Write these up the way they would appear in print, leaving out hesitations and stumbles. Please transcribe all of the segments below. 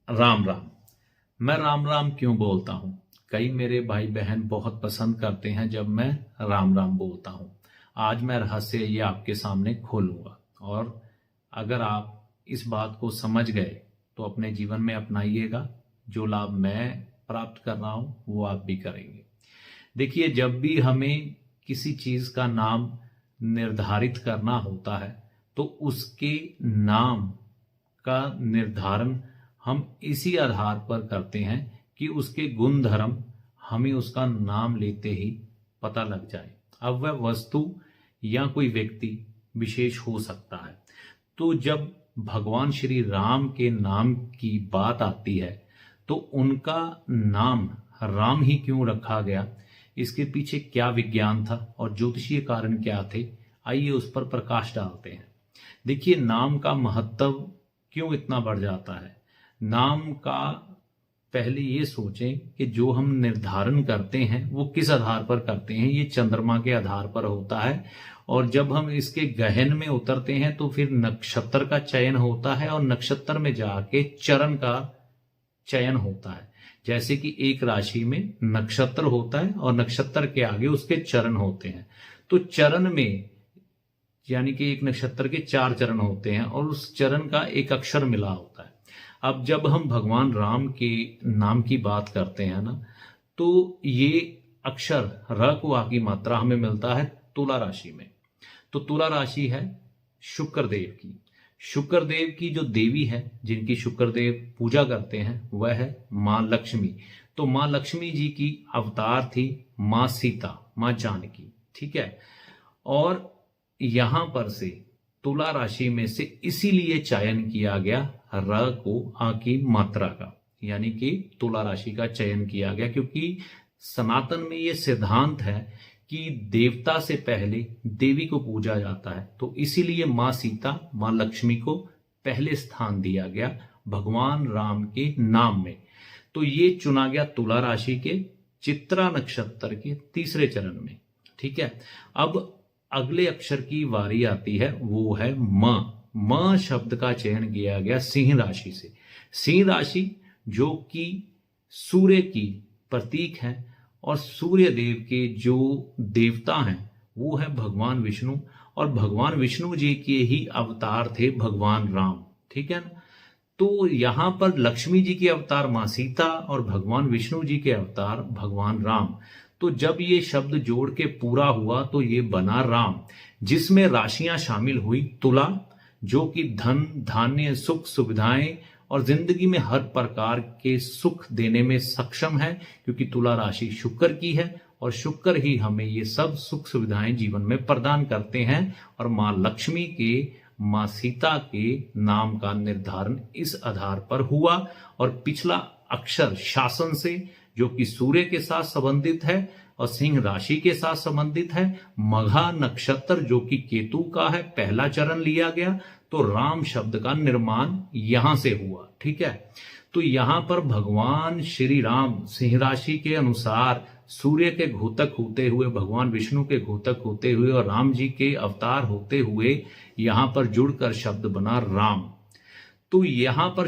राम राम। मैं राम राम क्यों बोलता हूँ? कई मेरे भाई बहन बहुत पसंद करते हैं जब मैं राम राम बोलता हूँ। आज मैं रहस्य ये आपके सामने खोलूंगा और अगर आप इस बात को समझ गए तो अपने जीवन में अपनाइएगा। जो लाभ मैं प्राप्त कर रहा हूँ वो आप भी करेंगे। देखिए, जब भी हमें किसी चीज का नाम निर्धारित करना होता है तो उसके नाम का निर्धारण हम इसी आधार पर करते हैं कि उसके गुण धर्म हमें उसका नाम लेते ही पता लग जाए। अब वह वस्तु या कोई व्यक्ति विशेष हो सकता है। तो जब भगवान श्री राम के नाम की बात आती है तो उनका नाम राम ही क्यों रखा गया, इसके पीछे क्या विज्ञान था और ज्योतिषीय कारण क्या थे, आइए उस पर प्रकाश डालते हैं। देखिए, नाम का महत्व क्यों इतना बढ़ जाता है। नाम का पहले ये सोचें कि जो हम निर्धारण करते हैं वो किस आधार पर करते हैं। ये चंद्रमा के आधार पर होता है और जब हम इसके गहन में उतरते हैं तो फिर नक्षत्र का चयन होता है और नक्षत्र में जाके चरण का चयन होता है। जैसे कि एक राशि में नक्षत्र होता है और नक्षत्र के आगे उसके चरण होते हैं। तो चरण में यानी कि एक नक्षत्र के 4 चरण होते हैं और उस चरण का एक अक्षर मिला होता है। अब जब हम भगवान राम के नाम की बात करते हैं ना, तो ये अक्षर र को आ की मात्रा हमें मिलता है तुला राशि में। तो तुला राशि है शुक्र देव की। शुक्र देव की जो देवी है जिनकी शुक्र देव पूजा करते हैं वह है मां लक्ष्मी। तो मां लक्ष्मी जी की अवतार थी मां सीता, मां जानकी। ठीक है। और यहां पर से तुला राशि में से इसीलिए चयन किया गया र को आ की मात्रा का, यानी कि तुला राशि का चयन किया गया, क्योंकि सनातन में ये सिद्धांत है कि देवता से पहले देवी को पूजा जाता है। तो इसीलिए मां सीता, मां लक्ष्मी को पहले स्थान दिया गया भगवान राम के नाम में। तो ये चुना गया तुला राशि के चित्रा नक्षत्र के 3रे चरण में। ठीक है। अब अगले अक्षर की वारी आती है, वो है म। म शब्द का चयन किया गया सिंह राशि से। सिंह राशि जो कि सूर्य की प्रतीक है और सूर्य देव के जो देवता हैं वो है भगवान विष्णु, और भगवान विष्णु जी के ही अवतार थे भगवान राम। ठीक है ना। तो यहां पर लक्ष्मी जी के अवतार मां सीता और भगवान विष्णु जी के अवतार भगवान राम। तो जब ये शब्द जोड़ के पूरा हुआ तो ये बना राम, जिसमें राशियां शामिल हुई तुला जो कि धन, धान्य, सुख, सुविधाएं और जिंदगी में हर प्रकार के सुख देने में सक्षम है, क्योंकि तुला राशि शुक्र की है और शुक्र ही हमें ये सब सुख सुविधाएं जीवन में प्रदान करते हैं। और मां लक्ष्मी के, मां सीता के नाम का निर्धारण इस आधार पर हुआ। और पिछला अक्षर शासन से जो कि सूर्य के साथ संबंधित है और सिंह राशि के साथ संबंधित है। मघा नक्षत्र जो कि केतु का है, पहला चरण लिया गया। तो राम शब्द का निर्माण यहां से हुआ। ठीक है। तो यहां पर भगवान श्री राम सिंह राशि के अनुसार सूर्य के घोतक होते हुए, भगवान विष्णु के घोतक होते हुए और राम जी के अवतार होते हुए यहां पर जुड़कर शब्द बना राम। तो यहां पर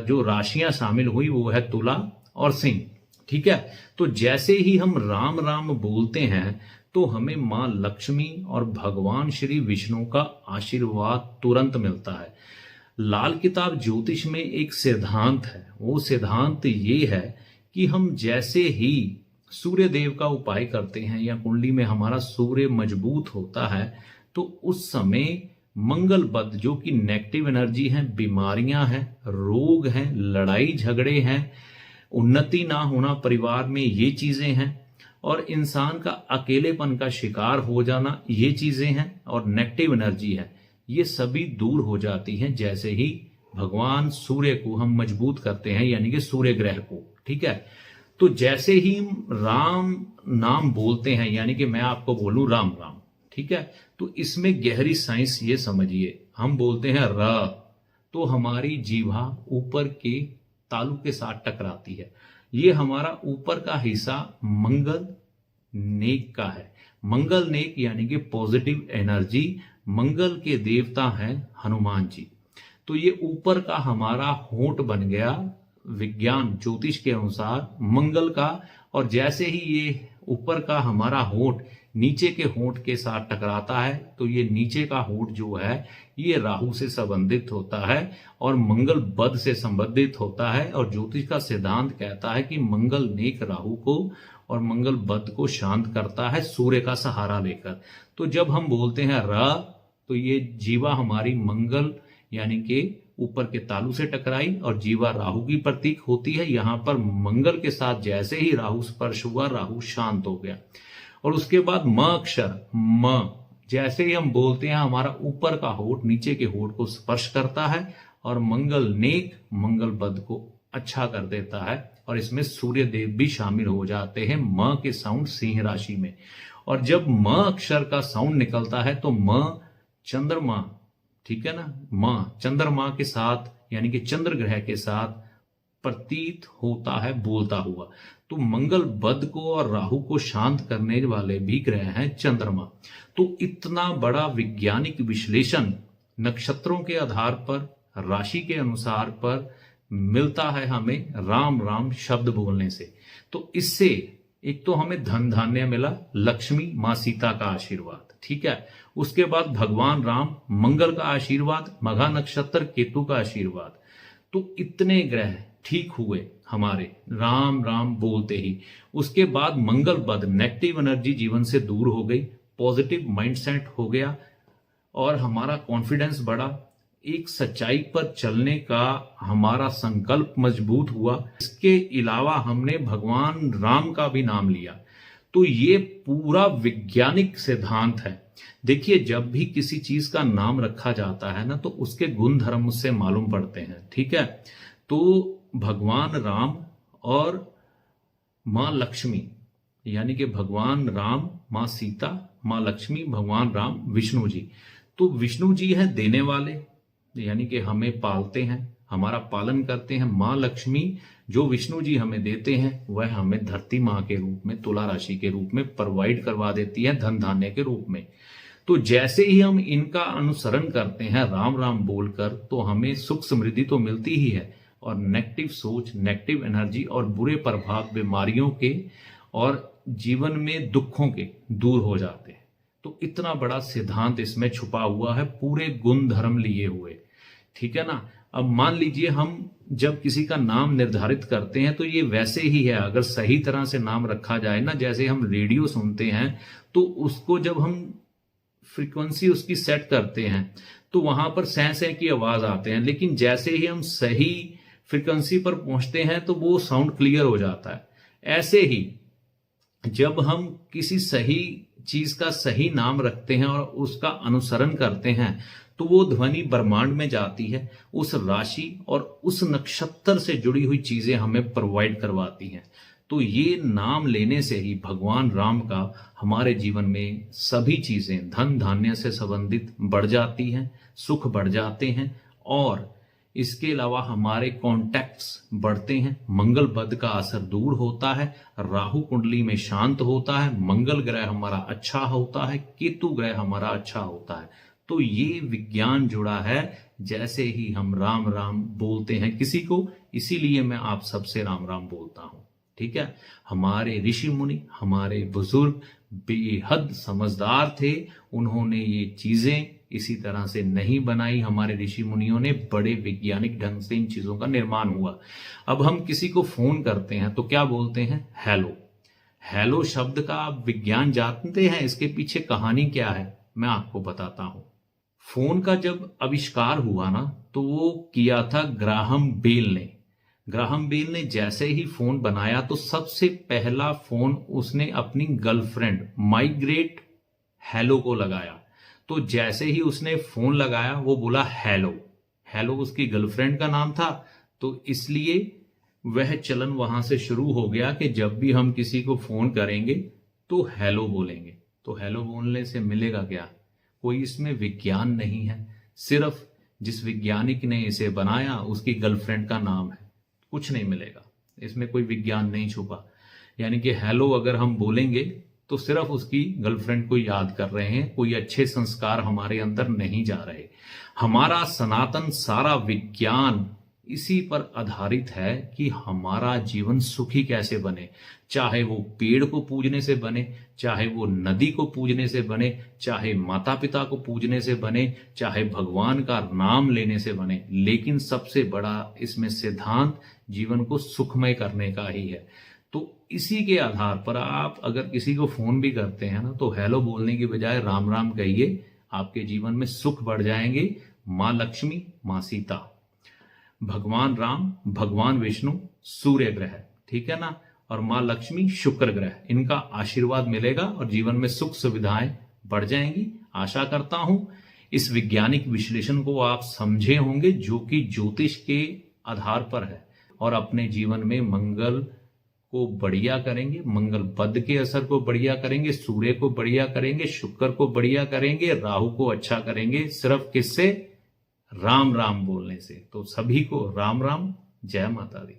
जो राशियां शामिल हुई वो है तुला और सिंह। ठीक है। तो जैसे ही हम राम राम बोलते हैं तो हमें मां लक्ष्मी और भगवान श्री विष्णु का आशीर्वाद तुरंत मिलता है। लाल किताब ज्योतिष में एक सिद्धांत है, वो सिद्धांत ये है कि हम जैसे ही सूर्य देव का उपाय करते हैं या कुंडली में हमारा सूर्य मजबूत होता है तो उस समय मंगल बद जो कि नेगेटिव एनर्जी है, बीमारियां हैं, रोग हैं, लड़ाई झगड़े हैं, उन्नति ना होना परिवार में, ये चीजें हैं, और इंसान का अकेलेपन का शिकार हो जाना, ये चीजें हैं, और नेगेटिव एनर्जी है, ये सभी दूर हो जाती हैं जैसे ही भगवान सूर्य को हम मजबूत करते हैं, यानी कि सूर्य ग्रह को। ठीक है। तो जैसे ही राम नाम बोलते हैं, यानी कि मैं आपको बोलूं राम राम, ठीक है, तो इसमें गहरी साइंस ये समझिए। हम बोलते हैं र, तो हमारी जीभा ऊपर के तालु के साथ टकराती है। ये हमारा ऊपर का हिस्सा मंगल नेक का है। मंगल नेक यानी कि पॉजिटिव एनर्जी। मंगल के देवता हैं हनुमान जी। तो ये ऊपर का हमारा होंठ बन गया विज्ञान ज्योतिष के अनुसार मंगल का, और जैसे ही ये ऊपर का हमारा होंठ नीचे के होंठ के साथ टकराता है तो ये नीचे का होंठ जो है ये राहु से संबंधित होता है और मंगल बद से संबंधित होता है। और ज्योतिष का सिद्धांत कहता है कि मंगल नेक राहु को और मंगल बद को शांत करता है सूर्य का सहारा लेकर। तो जब हम बोलते हैं र, तो ये जीवा हमारी मंगल यानी कि ऊपर के तालु से टकराई और जीवा राहु की प्रतीक होती है। यहां पर मंगल के साथ जैसे ही राहु स्पर्श हुआ, राहु शांत हो गया। और उसके बाद म अक्षर, म जैसे ही हम बोलते हैं हमारा ऊपर का होंठ नीचे के होंठ को स्पर्श करता है और मंगल नेक मंगल बद को अच्छा कर देता है। और इसमें सूर्य देव भी शामिल हो जाते हैं म के साउंड सिंह राशि में। और जब म अक्षर का साउंड निकलता है तो म चंद्रमा, ठीक है ना, मां चंद्रमा के साथ यानी कि चंद्र ग्रह के साथ प्रतीत होता है बोलता हुआ। तो मंगल बद को और राहु को शांत करने वाले भी ग्रह हैं चंद्रमा। तो इतना बड़ा वैज्ञानिक विश्लेषण नक्षत्रों के आधार पर, राशि के अनुसार पर मिलता है हमें राम राम शब्द बोलने से। तो इससे एक तो हमें धन धान्य मिला, लक्ष्मी मां सीता का आशीर्वाद, ठीक है। उसके बाद भगवान राम मंगल का आशीर्वाद, मघा नक्षत्र केतु का आशीर्वाद। तो इतने ग्रह ठीक हुए हमारे राम राम बोलते ही। उसके बाद मंगल बद, नेगेटिव एनर्जी जीवन से दूर हो गई, पॉजिटिव माइंडसेट हो गया और हमारा कॉन्फिडेंस बढ़ा। एक सच्चाई पर चलने का हमारा संकल्प मजबूत हुआ। इसके अलावा हमने भगवान राम का भी नाम लिया। तो ये पूरा वैज्ञानिक सिद्धांत है। देखिए, जब भी किसी चीज का नाम रखा जाता है ना तो उसके गुण धर्म उससे मालूम पड़ते हैं, ठीक है। तो भगवान राम और मां लक्ष्मी यानी कि भगवान राम, मां सीता, मां लक्ष्मी, भगवान राम, विष्णु जी। तो विष्णु जी हैं देने वाले यानी कि हमें पालते हैं, हमारा पालन करते हैं। मां लक्ष्मी जो विष्णु जी हमें देते हैं वह हमें धरती मां के रूप में, तुला राशि के रूप में प्रोवाइड करवा देती है धन धान्य के रूप में। तो जैसे ही हम इनका अनुसरण करते हैं राम राम बोलकर तो हमें सुख समृद्धि तो मिलती ही है और नेगेटिव सोच, नेगेटिव एनर्जी और बुरे प्रभाव बीमारियों के और जीवन में दुखों के दूर हो जाते हैं। तो इतना बड़ा सिद्धांत इसमें छुपा हुआ है पूरे गुण धर्म लिए हुए, ठीक है ना। अब मान लीजिए हम जब किसी का नाम निर्धारित करते हैं तो ये वैसे ही है, अगर सही तरह से नाम रखा जाए ना, जैसे हम रेडियो सुनते हैं तो उसको जब हम फ्रीक्वेंसी उसकी सेट करते हैं तो वहां पर सह सह की आवाज आते हैं, लेकिन जैसे ही हम सही फ्रीक्वेंसी पर पहुंचते हैं तो वो साउंड क्लियर हो जाता है। ऐसे ही जब हम किसी सही चीज का सही नाम रखते हैं और उसका अनुसरण करते हैं तो वो ध्वनि ब्रह्मांड में जाती है, उस राशि और उस नक्षत्र से जुड़ी हुई चीजें हमें प्रोवाइड करवाती हैं। तो ये नाम लेने से ही भगवान राम का हमारे जीवन में सभी चीजें धन धान्य से संबंधित बढ़ जाती हैं, सुख बढ़ जाते हैं और इसके अलावा हमारे कॉन्टैक्ट्स बढ़ते हैं। मंगल बद का असर दूर होता है, राहु कुंडली में शांत होता है, मंगल ग्रह हमारा अच्छा होता है, केतु ग्रह हमारा अच्छा होता है। तो ये विज्ञान जुड़ा है जैसे ही हम राम राम बोलते हैं किसी को, इसीलिए मैं आप सबसे राम राम बोलता हूं, ठीक है। हमारे ऋषि मुनि, हमारे बुजुर्ग बेहद समझदार थे, उन्होंने ये चीजें इसी तरह से नहीं बनाई। हमारे ऋषि मुनियों ने बड़े वैज्ञानिक ढंग से इन चीजों का निर्माण हुआ। अब हम किसी को फोन करते हैं तो क्या बोलते हैं? हेलो। हेलो शब्द का आप विज्ञान जानते हैं, इसके पीछे कहानी क्या है मैं आपको बताता हूं। फोन का जब आविष्कार हुआ ना तो वो किया था ग्राहम बेल ने। ग्राहम बेल ने जैसे ही फोन बनाया तो सबसे पहला फोन उसने अपनी गर्लफ्रेंड माइग्रेट हेलो को लगाया। तो जैसे ही उसने फोन लगाया वो बोला हेलो। हेलो उसकी गर्लफ्रेंड का नाम था, तो इसलिए वह चलन वहां से शुरू हो गया कि जब भी हम किसी को फोन करेंगे तो हेलो बोलेंगे। तो हेलो बोलने से मिलेगा क्या? कोई इसमें विज्ञान नहीं है, सिर्फ जिस वैज्ञानिक ने इसे बनाया उसकी गर्लफ्रेंड का नाम है, कुछ नहीं मिलेगा इसमें, कोई विज्ञान नहीं छुपा। यानी कि हेलो अगर हम बोलेंगे तो सिर्फ उसकी गर्लफ्रेंड को याद कर रहे हैं, कोई अच्छे संस्कार हमारे अंदर नहीं जा रहे। हमारा सनातन सारा विज्ञान इसी पर आधारित है कि हमारा जीवन सुखी कैसे बने। चाहे वो पेड़ को पूजने से बने, चाहे वो नदी को पूजने से बने, चाहे माता पिता को पूजने से बने, चाहे भगवान का नाम लेने से बने, लेकिन सबसे बड़ा इसमें सिद्धांत जीवन को सुखमय करने का ही है। तो इसी के आधार पर आप अगर किसी को फोन भी करते हैं ना, तो हेलो बोलने की बजाय राम राम कहिए, आपके जीवन में सुख बढ़ जाएंगे। माँ लक्ष्मी, माँ सीता, भगवान राम, भगवान विष्णु सूर्य ग्रह, ठीक है ना, और माँ लक्ष्मी शुक्र ग्रह, इनका आशीर्वाद मिलेगा और जीवन में सुख सुविधाएं बढ़ जाएंगी। आशा करता हूं इस वैज्ञानिक विश्लेषण को आप समझे होंगे, जो कि ज्योतिष के आधार पर है, और अपने जीवन में मंगल को बढ़िया करेंगे, मंगल पद के असर को बढ़िया करेंगे, सूर्य को बढ़िया करेंगे, शुक्र को बढ़िया करेंगे, राहु को अच्छा करेंगे, सिर्फ किससे? राम राम बोलने से। तो सभी को राम राम, जय माता दी।